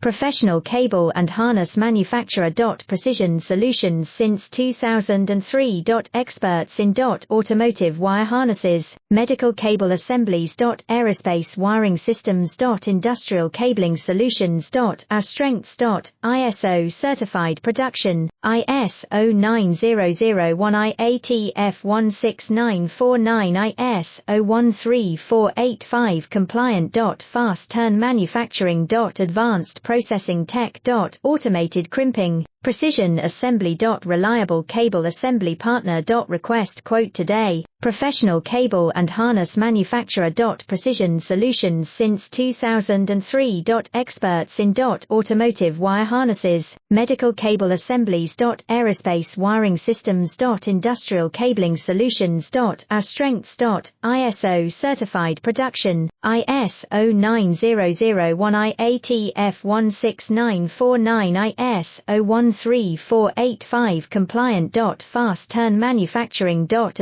professional cable and harness manufacturer. Precision solutions since 2003. Experts in automotive wire harnesses, medical cable assemblies. Aerospace wiring systems. Industrial cabling solutions. Our strengths. ISO certified production, ISO 9001-IATF16949, ISO 13485 compliant. Fast turn manufacturing. Advanced processing tech. Automated crimping, precision assembly. Reliable cable assembly partner. Request quote today. Professional cable and harness manufacturer. Precision solutions since 2003. Experts in automotive wire harnesses, medical cable assemblies. Aerospace wiring systems. Industrial cabling solutions. Our strengths. ISO certified production, ISO 9001-IATF16949, ISO 13485 compliant. Fast turn manufacturing. Advanced